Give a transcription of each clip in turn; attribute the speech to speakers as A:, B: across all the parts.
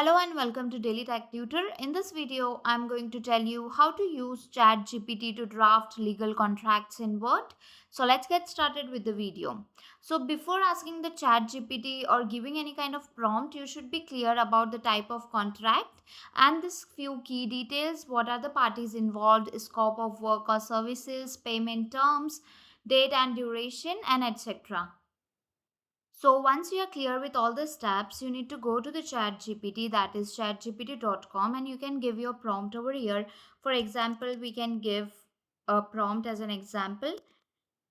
A: Hello and welcome to Daily Tech Tutor. In this video, I'm going to tell you how to use ChatGPT to draft legal contracts in Word. So let's get started with the video. So before asking the ChatGPT or giving any kind of prompt, you should be clear about the type of contract and this few key details. What are the parties involved, scope of work or services, payment terms, date and duration, and etc. So once you are clear with all the steps, you need to go to the chat GPT, that is chatgpt.com, and you can give your prompt over here. For example, we can give a prompt as an example.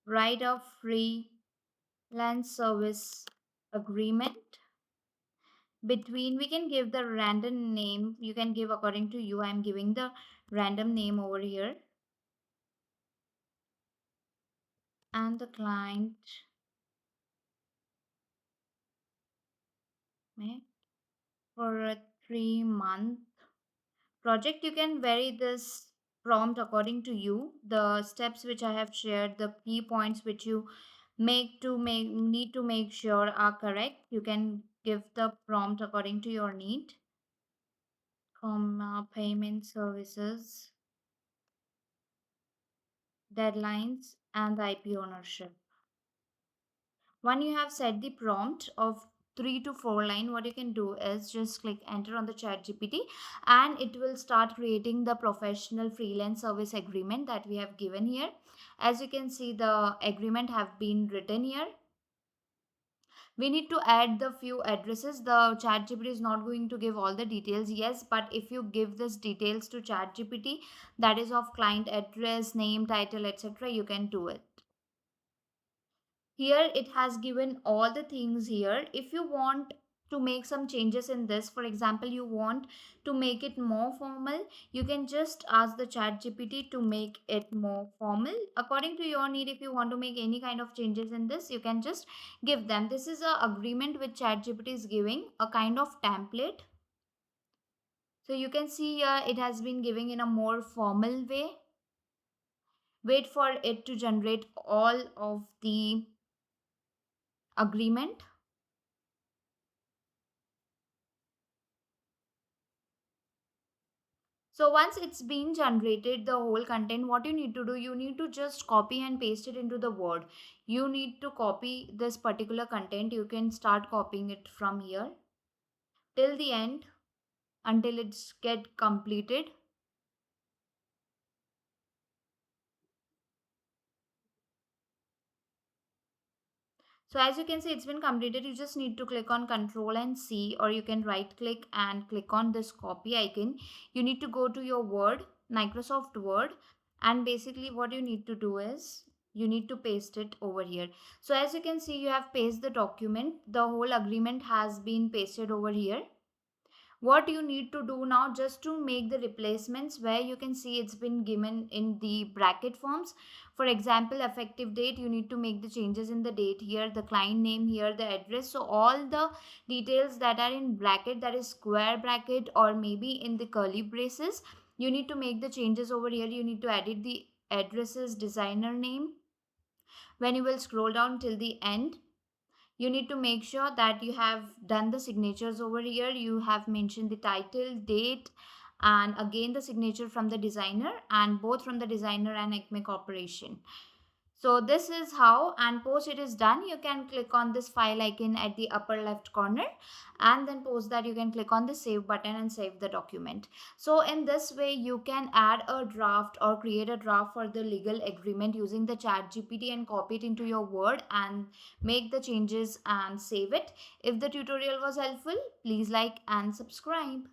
A: Write a freelance service agreement between, we can give the random name. You can give according to you. I'm giving the random name over here. And the client may for a 3 month project. You can vary this prompt according to you. The steps which I have shared, the key points which you need to make sure are correct. You can give the prompt according to your need. Payment services, deadlines, and the IP ownership. When you have set the prompt of 3 to 4 line, what you can do is just click enter on the chat GPT, and it will start creating the professional freelance service agreement that we have given here. As you can see, the agreement have been written here. We need to add the few addresses. The chat GPT is not going to give all the details, yes, but if you give this details to chat GPT, that is of client address, name, title, etc., you can do it. Here it has given all the things here. If you want to make some changes in this, for example, you want to make it more formal, you can just ask the chat GPT to make it more formal according to your need. If you want to make any kind of changes in this, you can just give them. This is a agreement which chat GPT is giving, a kind of template. So you can see here it has been giving in a more formal way. Wait for it to generate all of the agreement. So once it's been generated, the whole content, what you need to do, you need to just copy and paste it into the Word. You need to copy this particular content. You can start copying it from here till the end until it's get completed. So as you can see, it's been completed. You just need to click on Control and C, or you can right click and click on this copy icon. You need to go to your Word, Microsoft Word, and basically what you need to do is you need to paste it over here. So as you can see, you have pasted the document. The whole agreement has been pasted over here. What you need to do now, just to make the replacements, where you can see it's been given in the bracket forms. For example, effective date, you need to make the changes in the date here, the client name here, the address. So all the details that are in bracket, that is square bracket or maybe in the curly braces, you need to make the changes over here. You need to edit the addresses, designer name. When you will scroll down till the end, you need to make sure that you have done the signatures over here. You have mentioned the title, date, and again the signature from the designer, and both from the designer and Acme Corporation. So this is how, and post it is done, you can click on this file icon at the upper left corner, and then post that you can click on the save button and save the document. So in this way you can add a draft or create a draft for the legal agreement using the chat GPT and copy it into your Word and make the changes and save it. If the tutorial was helpful, please like and subscribe.